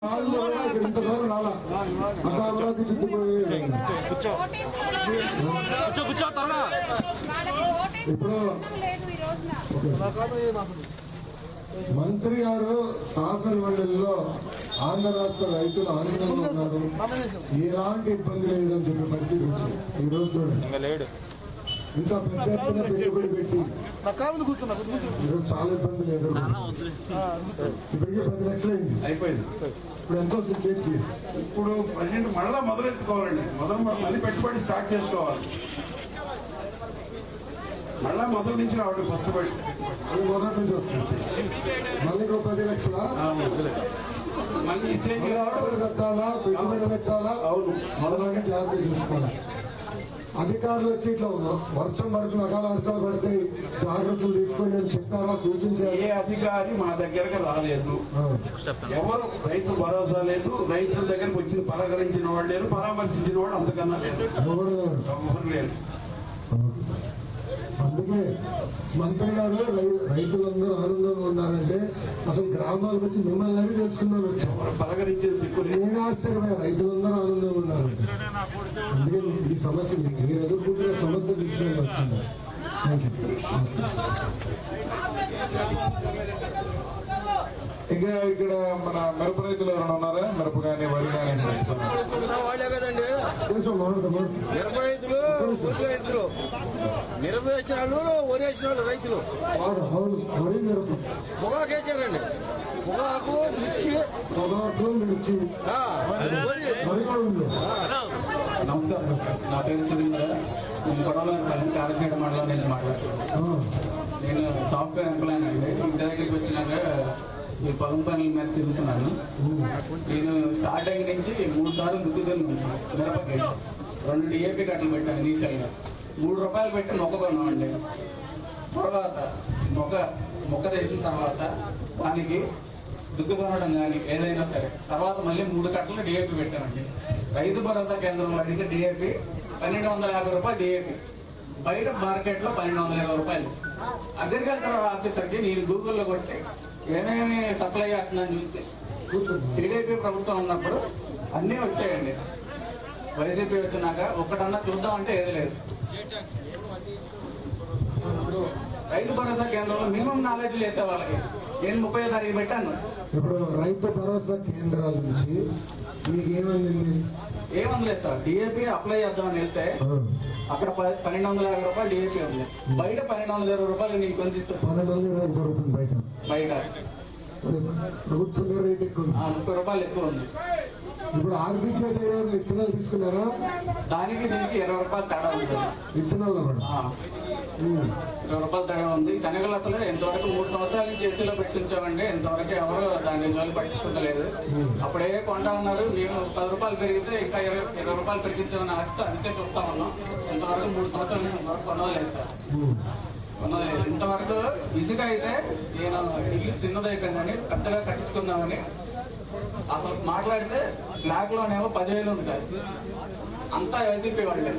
ఇంత దూరం రాలా అంత అమరావతి చుట్టుపోయి ఇప్పుడు మంత్రి గారు శాసన మండలిలో ఆంధ్ర రాష్ట్ర రైతులు ఆనందంగా ఉన్నారు, ఎలాంటి ఇబ్బంది లేదని చెప్పి పరిశీలించి ఈ రోజు చూడండి ఇంకా పెద్ద ఎత్తున పెట్టుబడి పెట్టి ఈరోజు చాలా ఇబ్బందులు ఎదుర్కొన్నారు. ఇప్పటికీ 10 లక్షలు అయిపోయింది. ఇప్పుడు ఎంతో చేతికి ఇప్పుడు ప్రజెంట్ మళ్ళా మొదలెట్టుకోవాలండి. మళ్ళీ పెట్టుబడి స్టార్ట్ చేసుకోవాలి. మళ్ళా మొదటి నుంచి రావాలి. పెట్టుబడి అది మొదటి నుంచి వస్తుంది. మళ్ళీ 10 లక్షల మళ్ళీ కట్టాలా, పెట్టుబడి పెట్టాలా, అవును మొదలైన జాగ్రత్త చూసుకోవాలి. అధికారులు వచ్చి ఇట్లా వర్షం పడుతున్న అకాల వర్షాలు పడితే జాగ్రత్తలు తీసుకొని నేను చెప్పారా, సూచించారు. ఏ అధికారి మా దగ్గరకు రాలేదు, ఎవరు రైతు భరోసా లేదు, రైతుల దగ్గరకు వచ్చి పలకరించిన వాళ్ళు లేరు, పరామర్శించిన వాళ్ళు అంతకన్నా లేదు, ఎవరు లేరు. అందుకే మంత్రి గారు రైతులందరూ ఆనందంగా ఉన్నారంటే అసలు గ్రామాలకు వచ్చి మిమ్మల్ని అడిగి తెలుసుకున్నాను వచ్చాం. నేను ఆశ్చర్యమే, రైతులందరూ ఆనందంగా ఉన్నారు. అందుకే ఈ సమస్య మీరు ఎదుర్కొంటున్న సమస్య విషయంలో వచ్చింది. ఇంకా ఇక్కడ మన మిరప రైతులు ఎవరైనా ఉన్నారా? మిరప కానీ వరి కానీ వాళ్లే కదండి మిరప రైతులు, వరి రైతులు, మిరప వేసిన వాళ్ళు, వరి వేసిన వాళ్ళు రైతులు. పొగాకు వేసారండి, పొగాకు మిర్చి, నమస్కారం. నా పేరు సురేంద్ర. నేను కొడవలూరు కారచేడ మండలం నుంచి మాట్లాడుతున్నాను. నేను సాఫ్ట్వేర్ ఎంప్లాయ్ అండి. ఇంటి దగ్గరికి వచ్చినాక ఈ పొలం పనుల మీద తిరుగుతున్నాను. నేను స్టార్ట్ అయిన నుంచి 3 సార్లు దుక్కుతున్నాను. మిరపకి 2 DAP కట్టలు పెట్టాను. ఇనీషియల్గా 3 రూపాయలు పెట్టి మొక్క కొన్నామండి. తర్వాత మొక్క వేసిన తర్వాత దానికి దుక్కు కొనడం కానీ ఏదైనా సరే, తర్వాత మళ్ళీ 3 కట్టలు DAP పెట్టామండి. రైతు భరోసా కేంద్రంలో అడిగితే DAP 1250 రూపాయలు DAP, బయట మార్కెట్ లో 1220 రూపాయలు. అగ్రికల్చర్ ఆఫీసర్కి నేను గూగుల్లో కొట్టి ఏమేమి సప్లై చేస్తుందని చూస్తే టీడీపీ ప్రభుత్వం ఉన్నప్పుడు అన్నీ వచ్చాయండి. వైసీపీ వచ్చినాక ఒక్కటన్నా చూద్దామంటే ఏది లేదు. రైతు భరోసా కేంద్రంలో మినిమం నాలెడ్జ్ వేసే వాళ్ళకి నేను 30వ తారీఖు పెట్టాను. ఇప్పుడు రైతు భరోసా కేంద్రాల నుంచి మీకు ఏమందలేదు సార్. DAP అప్లై చేద్దామని వెళ్తే అక్కడ 1250 రూపాయలు DAP ఉంది, బయట 1220 రూపాయలు నీకు కొందిస్తారు. 1220 బయట ప్రభుత్వం రేట్ ఎక్కువ, 30 రూపాయలు ఎక్కువ ఉంది. ఇప్పుడు ఆర్బీసీ విత్తనాలు తీసుకున్నారా? దానికి దీనికి 20 రూపాయలు తేడా ఉంది. విత్తనాలు 20 రూపాయలు తేడా ఉంది. శనగలు అసలు ఎంతవరకు 3 సంవత్సరాల నుంచి చేతిలో పెట్టించామండి. ఎంతవరకు ఎవరు దాని జోలు పట్టించుకోలేదు. అప్పుడే కొంటా ఉన్నారు. మేము 10 రూపాయలు పెరిగితే ఇంకా 20 రూపాయలు పెరిగించామని ఆస్తి అంతే చూస్తా ఉన్నాం. ఇంతవరకు 3 సంవత్సరాల నుంచి కొనలేదు సార్, కొనలేదు. ఇంతవరకు ఇసుక అయితే నేను ఇల్లు చిన్నదైపోయిందని పెద్దగా కట్టించుకుందామని అసలు మాట్లాడితే బ్లాక్ లోనేమో 10,000 ఉంది సార్. అంతా వైసీపీ వాళ్ళే,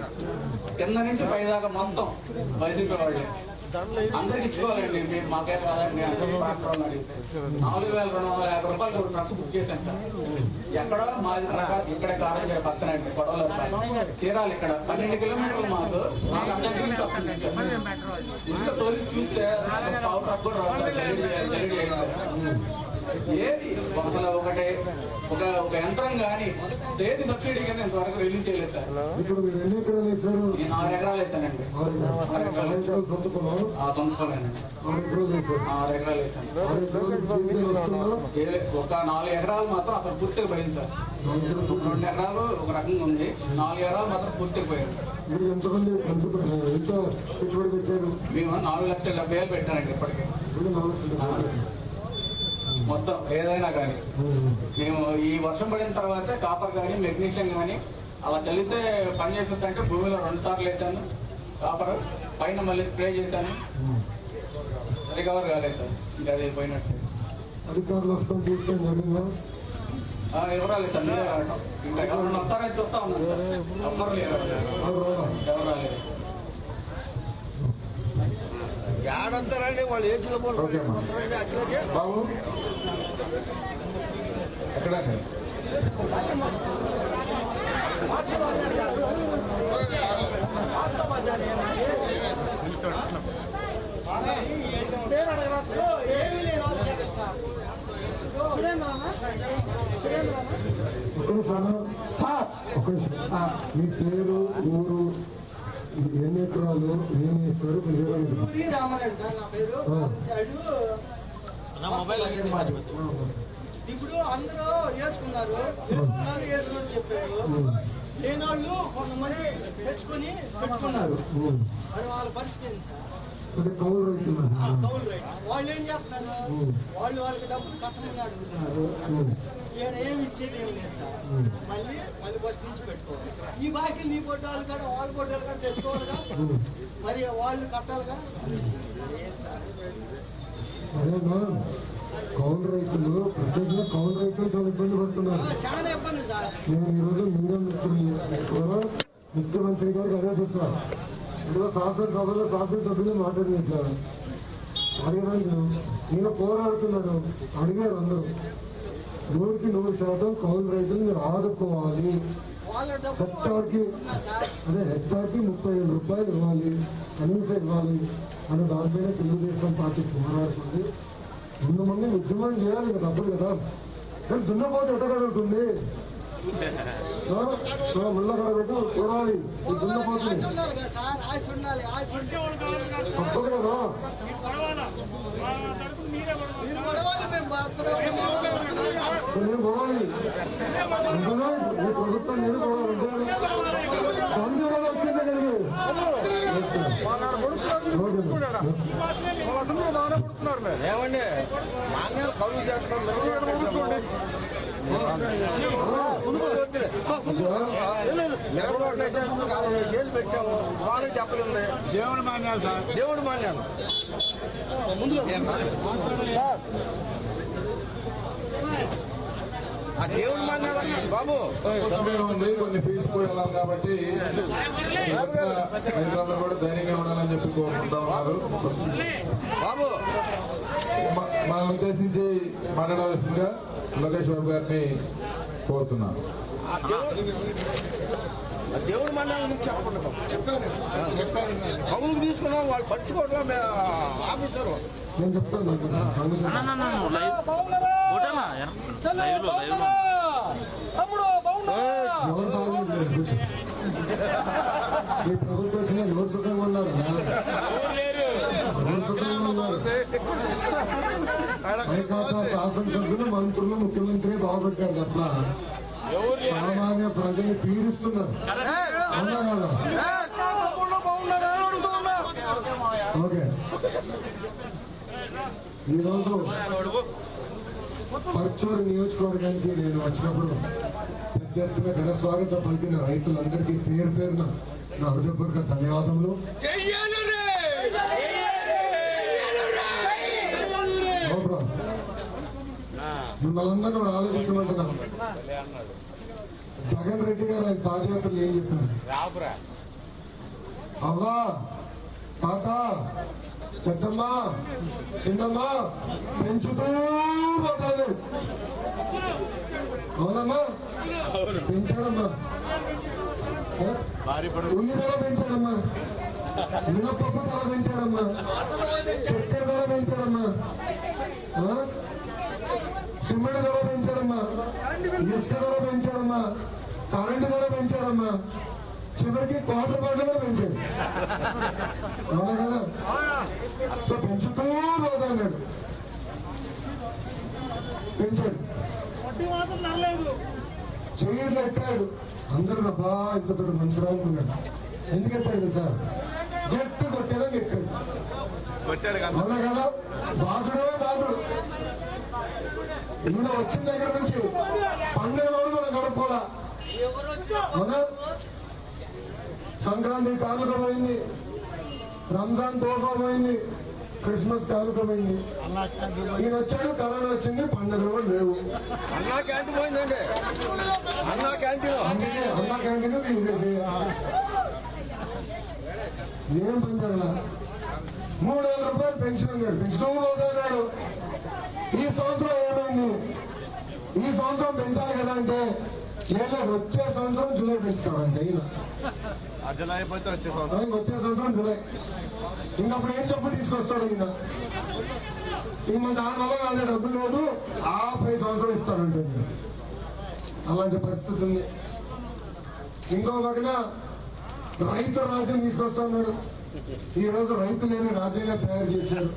కింద నుంచి పైదాకా మొత్తం వైసీపీ వాళ్ళే. అందరికి ఇచ్చుకోవాలండి. మీరు మాకే కాదండి. అందరూ ట్రాక్టర్ అడిగితే 4,250 రూపాయలు కూడా ట్రక్ బుక్ చేశాను సార్. ఎక్కడో మాది ఇక్కడే కారం పక్కన అండి కొడవలూరు చీరాలు. ఇక్కడ 12 కిలోమీటర్లు మాకు అందరికీ ఇసుక తోలి చూస్తే పావు ట్రక్ కూడా ఏది అసలు ఒక యంత్రం కానీ ఏది సబ్సిడీ కానీ ఇంతవరకు రిలీజ్ చేయలేదు సార్. ఇప్పుడు మీరు ఎన్ని ఎకరాలు వేశారు? నేను 6 ఎకరాలు వేసానండి. సొంత పొలేనండి. 6 ఎకరాలు వేసాను. ఒక 4 ఎకరాలు మాత్రం అసలు పూర్తిగా పోయింది సార్. 2 ఎకరాలు ఒక రకంగా ఉంది, 4 ఎకరాలు మాత్రం పూర్తిగా పోయింది. పెట్టుబడి పెట్టారు? మేము 4,70,000 పెట్టానండి ఇప్పటికే. మొత్తం ఏదైనా కానీ మేము ఈ వర్షం పడిన తర్వాతే కాపర్ కానీ మెగ్నీషియం కానీ అలా చల్లితే పని చేస్తుందంటే భూమిలో 2 సార్లు వేసాను కాపర్. పైన మళ్ళీ స్ప్రే చేశాను, రికవర్ కాలేదు సార్. ఇంకా అది పోయినట్టు. అధికారులు వస్తాం చూస్తాం ఎవరాలి సార్, మీరే రావటం. ఇంకా ఎవరైనా వస్తారని చూస్తా ఉన్నారు. ఎవరు లేరు, ఎవరు రాలేదు. ఏడంతారండి వాళ్ళు ఏజ్లో బాబు ఎక్కడండి? సార్ ఒక మీ పేరు, ఊరు, ఎన్ని ఎకరాలు, ఏమి వేస్తారు, మీరు రామారెడ్డి సార్ నా పేరు. ఇప్పుడు అందరూ వేసుకున్నారు చెప్పారు. లేనాళ్ళు కొంతమంది తెచ్చుకొని పెట్టుకున్నారు. మరి వాళ్ళ పరిస్థితి ఏంటి సార్? కౌలు రైతులు కౌలు రైతు వాళ్ళు ఏం చేస్తున్నారు? వాళ్ళకి డబ్బులు కట్టమని అడుగుతున్నారు. ఈయన ఏమి ఇచ్చేది ఏమి లేదు సార్. మళ్ళీ ఫస్ట్ నుంచి పెట్టుకోవాలి. ఈ బాకీ నీ పొట్టాలు కూడా వాళ్ళ పొట్టాలు కూడా తెచ్చుకోవాలిగా, మరి వాళ్ళు కట్టాలిగా. అదేనా కౌలు రైతులు ప్రత్యేకంగా కౌలు రైతులు చాలా ఇబ్బంది పడుతున్నారు. చాలా ఇబ్బంది సార్. నేను ఈరోజు మీడియా ముఖ్యమంత్రి గారికి అదే చెప్పాను. ఇప్పుడు శాసనసభ్యులు మాట్లాడినట్లేదు అడిగాను. నేను పోరాడుతున్నాను. అడిగారు అందరూ 100% కౌలు రైతులు మీరు ఆదుకోవాలి. హెక్టార్కి 30,000 రూపాయలు ఇవ్వాలి, కనీసం ఇవ్వాలి అని దానిపైన తెలుగుదేశం పార్టీ పోరాడుతుంది. ముందు ఉద్యమం చేయాలి కదా, తప్పదు కదా. కానీ దున్నపోతే ఎట్టగలుగుతుంది? ముళ్ళ కడబెట్టు చూడాలి. ఈ దున్నపోతుంది తప్పదు కదా. నేను పోవాలి. ఈ ప్రభుత్వం నేను పోవాలి. సంజయ్ వచ్చింది కలిగి ఏమండి నాణ్యాలు కౌలు చేస్తున్నారు. జైలు పెట్టాము. వాళ్ళకి చెప్పలేదు. దేవుడి మాన్యాలు సార్, దేవుడి మాన్యాలు ముందు సార్. ఆ దేవుడి మాన్యాలు బాబు సమయం ఉంది, కొన్ని ఫీజు కూడా వెళ్ళాలి కాబట్టి రైతులందరూ కూడా ధైర్యంగా ఉండాలని చెప్పి కోరుకుంటా ఉన్నారు. బాబు మనం ఉద్దేశించి మాట్లాడవలసిందిగా లోకేష్ బాబు గారిని కోరుతున్నాను. దేవుడు మన్నాను చెప్పకుండా కౌలుకు తీసుకున్నాం. వాళ్ళు పట్టుకోవడం ఆఫీసరు నేను చెప్తాను. ఎవరు బాగుండలేదు. ఈ ప్రభుత్వం వచ్చినా ఎవరు సుఖంగా ఉన్నారు? ఎవరు సుఖంగా ఉన్నారు? వైకాపా శాసనసభ్యులు, మంత్రులు, ముఖ్యమంత్రి బాగుపెట్టారు తప్ప సామాన్య ప్రజల్ని పీడిస్తున్నారు. అవునా కదా? ఓకే. ఈరోజు పర్చూరు నియోజకవర్గానికి నేను వచ్చినప్పుడు పెద్ద ఎత్తున ఘన స్వాగతం పలికిన రైతులందరికీ పేరు పేరున నా హృదయపూర్వక ధన్యవాదములు. మిమ్మల్ని అందరూ కూడా ఆలోచించమంటున్నాను. జగన్ రెడ్డి గారు ఆయన పాదయాత్రలు ఏం చెప్పారు? అవ్వా, తాత, పెద్దమ్మ, చిన్నమ్మ పెంచుతూ పోతాడు. అవునమ్మా, పెంచాడమ్మా. ఉల్లి ధర పెంచాడమ్మా, మినపప్పు ధర పెంచాడమ్మా, చక్కెర ధర పెంచాడమ్మా, సిమెంట్ ధర పెంచాడమ్మా, ఇసుక ధర పెంచాడమ్మా, కరెంటు ధర పెంచాడమ్మా, చివరికి క్వార్టర్ బాటిల్ కూడా పెంచాడు. అవునా కదా? సో పెంచుతూ పోతాడు. పెంచాడు, చెయ్యి ఎక్కాడు. అందరూ అబ్బా ఇంత పెద్ద మనిషి రానుకున్నాడు. ఎందుకు ఎత్తాడు సార్? గట్టి కొట్టేదానికి ఎక్కాడు. అవునా కదా? బాధుడే బాధుడు. ఈయన వచ్చిన దగ్గర నుంచి పండుగ రోజు మనం గడుపుకోవాలా. అవునా? సంక్రాంతి కానుకమైంది, రంజాన్ తోఫా పోయింది, క్రిస్మస్ కానుకమైంది. ఈయన వచ్చాడు, కరోనా వచ్చింది, పండుగలు కూడా లేవు. అన్నా క్యాంటీన్ పోయిందండి. అన్నా క్యాంటీన్ అందుకే అన్నా క్యాంటీన్ ఏం పెంచాలా? 3,000 రూపాయలు పెన్షన్ ఉన్నాడు, పెంచుతూ పోతున్నాడు. ఈ సంవత్సరం ఏమైంది? ఈ సంవత్సరం పెంచాలి కదా అంటే లేదా వచ్చే సంవత్సరం జూలై పెంచుతామంటే ఈయన అజలు అయిపోతే వచ్చే వచ్చే సంవత్సరం జూలై ఇంకప్పుడు ఏం చెప్పు తీసుకొస్తాడు ఈయన దానివల్ల వాళ్ళ డబ్బులు లేదు ఆ 10 సంవత్సరం ఇస్తాడంటే అలాంటి పరిస్థితి ఉంది. ఇంకో పక్కన రైతు రాజ్యం తీసుకొస్తా ఉన్నాడు. ఈ రోజు రైతులేని రాజ్యంగా తయారు చేశారు.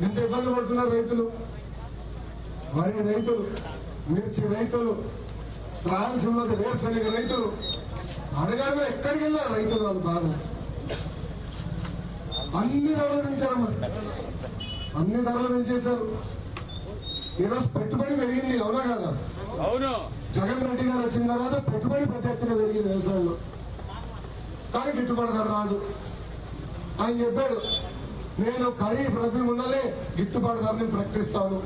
ఎంత ఇబ్బంది పడుతున్నారు రైతులు, వరి రైతులు, మిర్చి రైతులు, రాయలసీమలో వేరుశనగ రైతులు, అడగడమే ఎక్కడికి వెళ్ళారు రైతులు వాళ్ళు బాధ. అన్ని ధరలు పెంచారు, అన్ని ధరలు పెంచేశారు. ఈరోజు పెట్టుబడి పెరిగింది, అవునా కదా? అవును. జగన్ రెడ్డి గారు వచ్చిన తర్వాత పెట్టుబడి పెద్ద ఎత్తున పెరిగింది వ్యవసాయంలో, కానీ గిట్టుబాటు ధర రాదు. ఆయన చెప్పాడు, నేను ఖరీఫ్ రబీ ముందలే గిట్టుబాటు ధరని ప్రకటిస్తాను.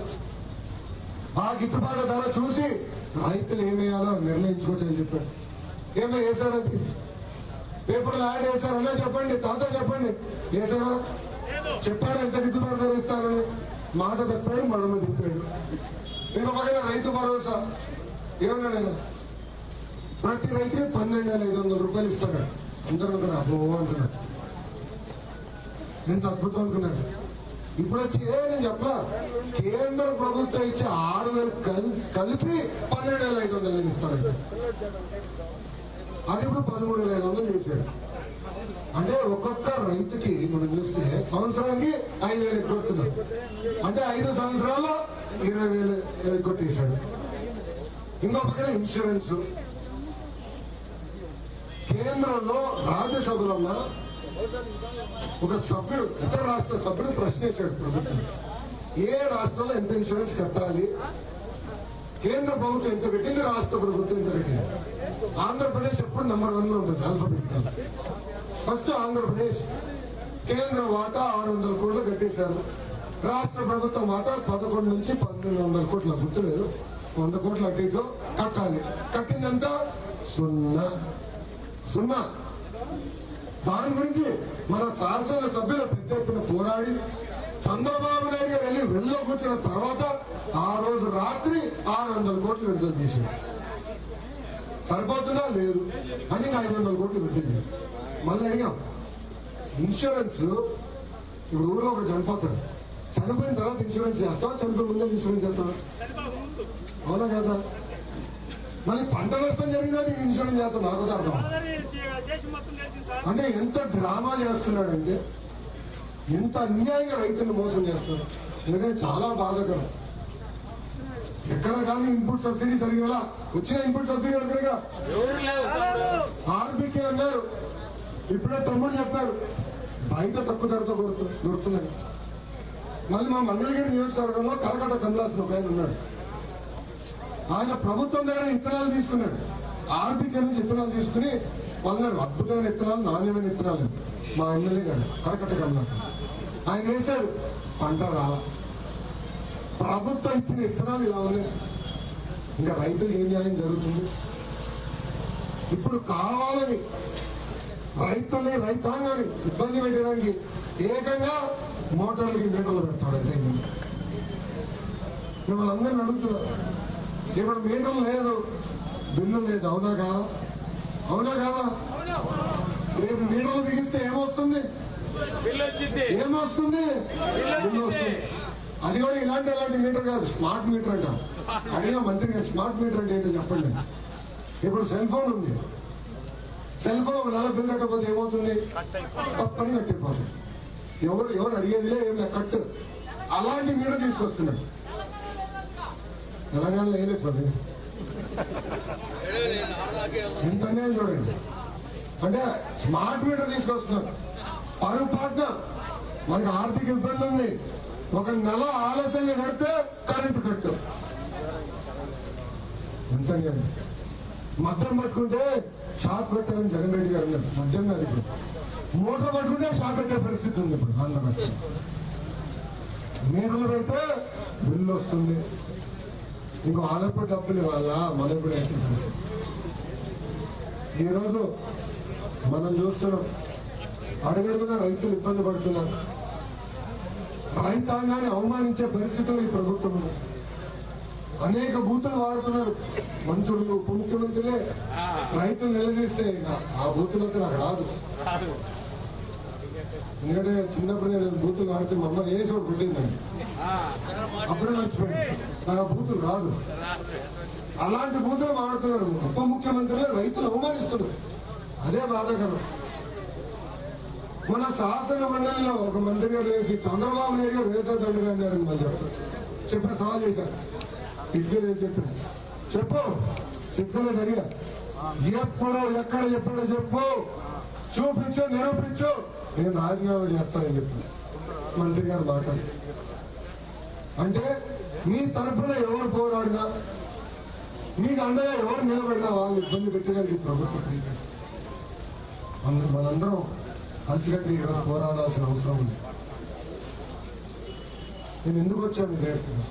ఆ గిట్టుబాటు ధర చూసి రైతులు ఏం వేయాలో నిర్ణయించుకోవచ్చని చెప్పాడు. ఏమో వేశాడు, అది పేపర్లు యాడ్ వేశారన్నా చెప్పండి, తాత చెప్పండి వేశాడా? చెప్పాడు ఎంత గిట్టుబాటు ధర ఇస్తానని, మాట తప్పాడు, మడమ తిప్పాడు. ఇంకో పక్కన రైతు భరోసా ఏమన్నాడు ఆయన, ప్రతి రైతుకి 12,500 రూపాయలు ఇస్తాడు. అందరూ అబ్బో అంటున్నాడు, ఎంత అద్భుతం అనుకున్నాడు. ఇప్పుడు వచ్చి నేను చెప్పా, కేంద్ర ప్రభుత్వం ఇచ్చే 6,000 కలిపి 12,500 ఇస్తాడు. అది ఇప్పుడు 13,500 చేశాడు. అంటే ఒక్కొక్క రైతుకి మనం చూస్తే సంవత్సరానికి 5,000 ఎక్కుతున్నాడు. అంటే 5 సంవత్సరాల్లో 20,000 కొట్టేశాడు. ఇంకో పక్కన ఇన్సూరెన్స్. కేంద్రంలో రాజ్యసభలో ఒక సభ్యుడు, ఇతర రాష్ట్ర సభ్యుడు ప్రశ్నించాడు ప్రభుత్వం, ఏ రాష్ట్రంలో ఎంత ఇన్సూరెన్స్ కట్టాలి, కేంద్ర ప్రభుత్వం ఎంత పెట్టింది, రాష్ట్ర ప్రభుత్వం ఎంత పెట్టింది. ఆంధ్రప్రదేశ్ ఎప్పుడు నెంబర్ 1 లో ఉంటుంది ఆల్ఫాబెటికల్. ఫస్ట్ ఆంధ్రప్రదేశ్ కేంద్ర వాటా 600 కోట్లు కట్టేశారు. రాష్ట్ర ప్రభుత్వం వాటా 11 నుంచి 1,200 కోట్ల, గుర్తులేదు, 100 కోట్ల అటు ఇటు కట్టాలి. కట్టిందంతా సున్నా. దాని గురించి మన శాసన సభ్యులు పెద్ద ఎత్తున పోరాడి చంద్రబాబు నాయుడు గారు వెళ్ళి వెళ్ళలో కూర్చున్న తర్వాత ఆ రోజు రాత్రి 600 కోట్లు విడుదల చేశారు. సరిపోతుందా లేదు అని 500 కోట్లు విడుదల. మళ్ళీ అడిగాం, ఇన్సూరెన్స్ ఇప్పుడు ఊళ్ళో ఒకటి చనిపోతారు, చనిపోయిన తర్వాత ఇన్సూరెన్స్ చేస్తావా, చనిపోయిన ముందే ఇన్సూరెన్స్ చేస్తావా? అవునా కదా? మళ్ళీ పంట నష్టం జరిగినా నీకు ఇన్సూరెన్స్ చేస్తావు, నాకు అర్థం. అంటే ఎంత డ్రామా చేస్తున్నాడంటే, ఎంత అన్యాయంగా రైతులను మోసం చేస్తున్నాడు. ఎందుకంటే చాలా బాధాకరం. ఎక్కడ కానీ ఇన్పుట్ సబ్సిడీ సరిగా వచ్చిన ఇన్పుట్ సబ్సిడీ అడగగా ఆర్బీకే అన్నారు. ఇప్పుడే తమ్ముడు చెప్పారు బయట తక్కువ ధరతో దొరుకుతుందని. మళ్ళీ మా మంగళగిరి నియోజకవర్గంలో కరకట కమలాసన్ ఒక ఆయన ఉన్నాడు. ఆయన ప్రభుత్వం దగ్గర విత్తనాలు తీసుకున్నాడు, ఆర్బీకే నుంచి విత్తనాలు తీసుకుని వాళ్ళన్నాడు అద్భుతమైన విత్తనాలు, నాణ్యమైన విత్తనాలు. మా ఎమ్మెల్యే గారు కరకట కమలాసన్ ఆయన వేశాడు, పంట రాల. ప్రభుత్వం ఇచ్చిన విత్తనాలు ఇలా ఉన్నాయి. ఇంకా రైతులు ఏం న్యాయం జరుగుతుంది? ఇప్పుడు కావాలని రైతుల్ని, రైతాంగాన్ని ఇబ్బంది పెట్టడానికి ఏకంగా మోటార్లకి మీటర్లు పెడతాడంటే మిమ్మల్ని అందరినీ అడుగుతున్నారు. ఇప్పుడు మీటర్లు లేదు, బిల్లు లేదు, అవునా కాదా? అవునా కాదా? రేపు మీటర్లు బిగిస్తే ఏమొస్తుంది? ఏమొస్తుంది? బిల్లు వస్తుంది. అది కూడా ఇలాంటి మీటర్ కాదు, స్మార్ట్ మీటర్ అంట. అడిగిన మంత్రి గారు స్మార్ట్ మీటర్ అంటే ఏంటో చెప్పండి. ఇప్పుడు సెల్ ఫోన్ ఉంది, సెల్ ఫోన్ ఒక నెల బిల్ కట్టకపోతే ఏమవుతుంది? తప్పని కట్టిపోతుంది. ఎవరు అడిగేదిలే, ఏం కట్టు. అలాంటి మీటర్ తీసుకొస్తున్నాడు. తెలంగాణలో వేయలేదు సార్, ఎంతనే చూడండి. అంటే స్మార్ట్ మీటర్ తీసుకొస్తున్నారు. పొరపాటున మనకు ఆర్థిక ఇబ్బంది ఉంది, ఒక నెల ఆలస్యంగా కడితే కరెంటు కట్టు. ఎంత మద్యం పట్టుకుంటే షాక్ పెట్టాలని జగన్ రెడ్డి గారు అన్నారు. మద్యం కాదు, మోటార్ పట్టుకుంటే షాక్ పెట్టే పరిస్థితి ఉంది ఇప్పుడు ఆంధ్రప్రదేశ్. మీటర్లు పెడితే బిల్లు వస్తుంది. ఇంకో ఆలప్పుడు డబ్బులు ఇవ్వాలా, మనప్పుడు ఈరోజు మనం చూస్తున్నాం అడుగడుగునా రైతులు ఇబ్బంది పడుతున్నారు. రైతాంగాన్ని అవమానించే పరిస్థితులు ఈ ప్రభుత్వం ఉంది. అనేక బూతులు వాడుతున్నారు మంత్రులు ఉప ముఖ్యమంత్రులే. రైతులు నిలదీస్తే ఇంకా ఆ బూతులతో నాకు రాదు. ఎందుకంటే చిన్నప్పుడు నేను బూతులు వాడితే మా అమ్మ ఏ చోటు పుట్టిందని అప్పుడే మర్చిపోయింది. నాకు ఆ బూతులు రాదు. అలాంటి బూతులు వాడుతున్నారు ఉప ముఖ్యమంత్రులే, రైతులు అవమానిస్తున్నారు. అదే బాధాకరం. మన శాసన మండలిలో ఒక మంత్రి గారు వేసి చంద్రబాబు నాయుడు గారు వేసారు దండగా అన్నారని మళ్ళీ చెప్పిన సవాల్ చేశారు. ఇద్దరు చెప్పారు చెప్తున్నా సరిగా ఎప్పుడు ఎక్కడ చెప్పాడో చెప్పు, చూపించు, నిరూపించు, నేను రాజీనామా చేస్తానని చెప్పి మంత్రి గారు మాట్లాడు. అంటే మీ తరఫున ఎవరు పోరాడినా, మీకు అండగా ఎవరు నిలబడినా వాళ్ళు ఇబ్బంది పెట్టగలిగి ప్రభుత్వం మనందరం కలిసికట్టి ఈరోజు పోరాడాల్సిన అవసరం ఉంది. నేను ఎందుకు వచ్చాను నేర్చుకున్నా?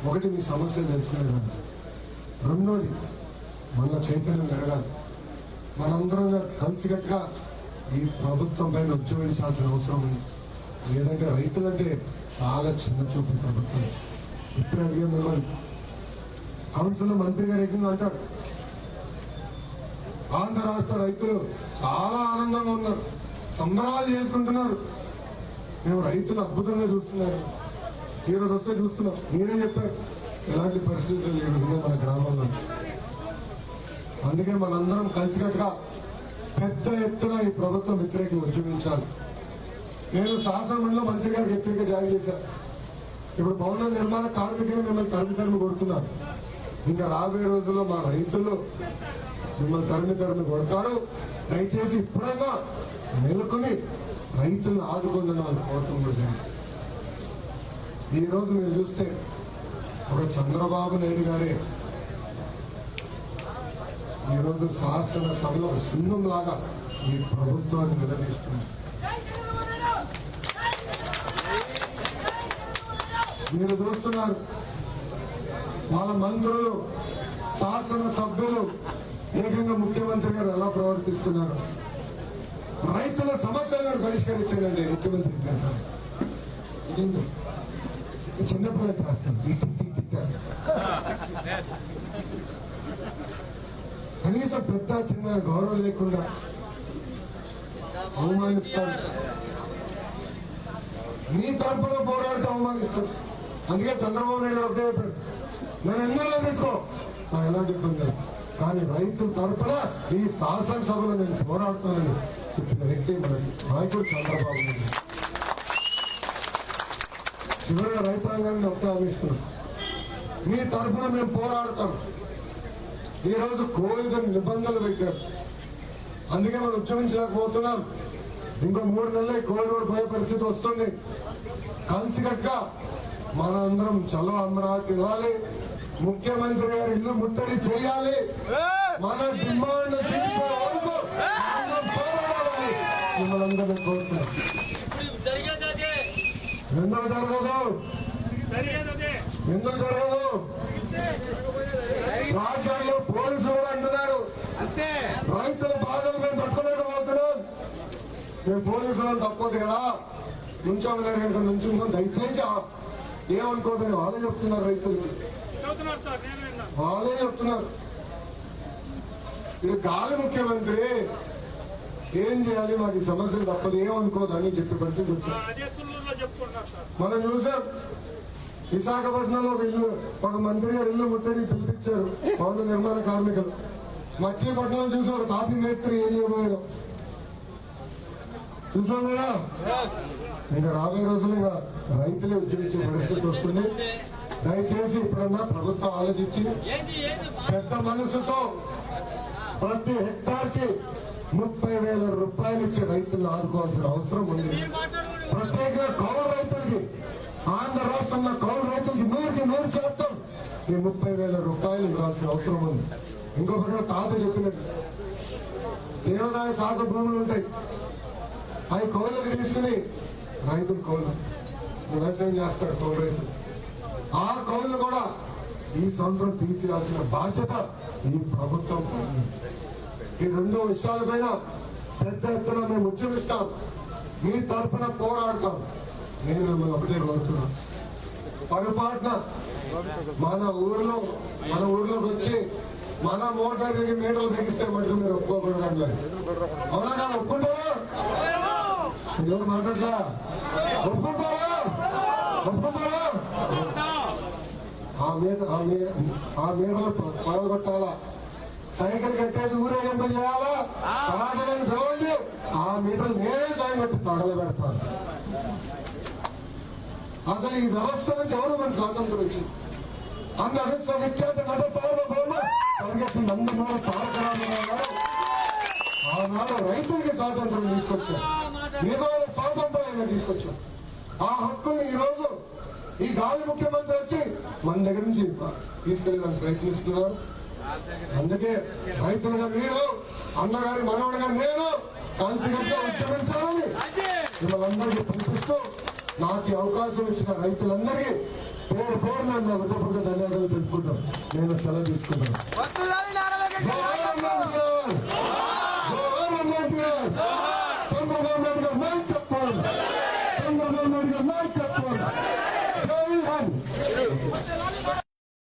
ఒకటి, మీ సమస్యలు తెలుసుకునేదాన్ని. రెండోది, మన చైతన్యం జరగాలి. మనందరం కలిసికట్టుగా ఈ ప్రభుత్వం పైన ఉద్యమించాల్సిన అవసరం ఉంది. లేదంటే రైతులంటే చాలా చిన్న చూపు ప్రభుత్వం. ఇప్పుడు అడిగే మిమ్మల్ని కౌన్సిల్ మంత్రి గారు ఏకంగా అంటారు, ఆంధ్ర రాష్ట్ర రైతులు చాలా ఆనందంగా ఉన్నారు, సంబరాలు చేసుకుంటున్నారు, మేము రైతులు అద్భుతంగా చూస్తున్నారు. ఈరోజు వస్తే చూస్తున్నాం. మీరే చెప్పారు ఎలాంటి పరిస్థితులు ఈ విధంగా మన గ్రామంలో. అందుకే మనందరం కలిసికట్టుగా పెద్ద ఎత్తున ఈ ప్రభుత్వం వ్యతిరేకంగా ఉద్యమించాలి. నేను శాసనమండలిలో మంత్రి గారికి హెచ్చరిక జారీ చేశాను. ఇప్పుడు భవన నిర్మాణ కార్మికులు మిమ్మల్ని తరిమి కొడుతున్నారు. ఇంకా రాబోయే రోజుల్లో మా రైతులు మిమ్మల్ని తరిమి కొడతారు. దయచేసి ఇప్పుడైనా మేలుకొని రైతులను ఆదుకుంటున్నాను కోరటం కూడా. ఈ రోజు మీరు చూస్తే ఒక చంద్రబాబు నాయుడు గారే ఈరోజు శాసనసభలో సింహం లాగా ఈ ప్రభుత్వాన్ని నిలదీస్తుంది. మీరు చూస్తున్నారు వాళ్ళ మంత్రులు, శాసనసభ్యులు ఏకంగా ముఖ్యమంత్రి గారు ఎలా ప్రవర్తిస్తున్నారు. రైతుల సమస్యలను పరిష్కరించారండి ముఖ్యమంత్రి గారు. చిన్నప్పుడే చేస్తాను. కనీసం పెద్ద చిన్న గౌరవం లేకుండా అవమానిస్తారు. నీ తరపున పోరాడితే అవమానిస్తారు. అందుకే చంద్రబాబు నాయుడు ఒకటే చెప్పారు, నేను ఎన్నో పెట్టుకో, నాకు ఎలాంటి ఇబ్బంది లేదు, కానీ రైతుల తరపున ఈ శాసనసభలో నేను పోరాడుతానని చెప్పిన వ్యక్తి మనకి నాయకుడు చంద్రబాబు నాయుడు. చివరిగా రైతాంగాన్ని ఒకటే ఆలోచిస్తున్నాం, మీ తరఫున మేము పోరాడతాం. ఈ రోజు కోవిడ్ నిబంధనలు పెట్టారు, అందుకే మనం ఉద్యమించలేకపోతున్నాం. ఇంకో 3 నెలలు కోవిడ్ కూడా పోయే పరిస్థితి వస్తుంది. కలిసికట్టుగా మనందరం చలో అమరావతి ఇవ్వాలి, ముఖ్యమంత్రి గారి ఇల్లు ముట్టడి చేయాలి, మన డిమాండ్ తీర్చే వరకు పోరాడాలి. మిమ్మల్ని కోరుతున్నాం. ఎందుకు జరగదు? రాష్ట్రంలో పోలీసులు కూడా అంటున్నారు రైతుల బాధలు మేము తట్టుకోలేకపోతున్నాం. మేము పోలీసులు తప్పదు కదా, నుంచోలేక నుంచుకొని దయచేసి ఏమనుకోదని వాళ్ళే చెప్తున్నారు. రైతులు వాళ్ళే చెప్తున్నారు. ఇది గాలి ముఖ్యమంత్రి ఏం చేయాలి, మాకు సమస్యలు తప్పదు, ఏమనుకోదని చెప్పే పరిస్థితి వచ్చింది. మనం చూసాం విశాఖపట్నంలో ఒక మంత్రి గారు ఇల్లు ముట్టడి పిలిపించారు భవన నిర్మాణ కార్మికులు. మచిలీపట్నంలో చూసి ఒక తాపీ మేస్త్రి ఏం చేయబోయారు చూసాం కదా. ఇంకా రాబోయే రోజులు ఇంకా రైతులే ఉద్యమించే పరిస్థితి వస్తుంది. దయచేసి ఇప్పుడన్నా ప్రభుత్వం ఆలోచించి పెద్ద మనసుతో ప్రతి హెక్టార్ కి 30,000 రూపాయలు ఇచ్చి రైతులను ఆదుకోవాల్సిన అవసరం ఉంది. ప్రత్యేకంగా కౌలు రైతులకి, ఆంధ్ర రాష్ట్రంలో కౌలు రైతులకి 100% ఈ 30,000 రూపాయలు ఇవ్వాల్సిన అవసరం ఉంది. ఇంకొకటి తాత చెప్పినట్టు దేవాదాయ సాగు భూములు ఉంటాయి, అవి కౌలుకి తీసుకుని రైతులు కౌలు వ్యవసాయం చేస్తారు. కౌలు రైతులు ఆ కౌలు కూడా ఈ సంవత్సరం తీసేయాల్సిన బాధ్యత ఈ ప్రభుత్వం ఉంది. ఈ 2 విషయాలపైన పెద్ద ఎత్తున మేము ఉద్యమిస్తాం, మీ తరఫున పోరాడతాం. నేను మిమ్మల్ని ఒకటే కోరుతున్నాను, పొరపాటున మన ఊర్లోకి వచ్చి మన మోటార్ మీటర్లు బిగిస్తే మటుకు మీరు ఒప్పుకోకూడదు. అవునా కాదు? ఒప్పుకుంటారా? ఎవరు మాట్లాడలా? ఒప్పుకుంటారా? ఆ మీటర్లు పగలగొట్టాలా? సైకిల్ కట్టేసి ఊరేగింపు చేయాలా? సమాజాన్ని పిలవండి. ఆ మీటర్లు నేనే సాయం వచ్చి తగలబెడతాను. అసలు ఈ వ్యవస్థ నుంచి ఎవరు మన స్వాతంత్రం వచ్చింది? అందరూ విఖ్యాత నట సార్వభౌమ పరిగెత్తి నందమూరి తారక రామారావు గారు ఆనాడు రైతులకి స్వాతంత్రం తీసుకొచ్చారు. నిజమైన స్వాతంత్రం తీసుకొచ్చారు. ఆ హక్కుని ఈ రోజు ఈ గాలి ముఖ్యమంత్రి వచ్చి మన దగ్గర నుంచి తీసుకెళ్ళడానికి ప్రయత్నిస్తున్నారు. అందుకే రైతులుగా మీరు, అన్నగారి మనవడిగా నేను కాన్సిడెంట్గా ఉద్యమించాలని మిమ్మల్ందరికీ పిలిపిస్తూ నాకు ఈ అవకాశం ఇచ్చిన రైతులందరికీ పేరు నా హృదయపూర్వక ధన్యవాదాలు తెలుపుకుంటాం. నేను సెలవు తీసుకుంటాను. చంద్రబాబు నాయుడు గారు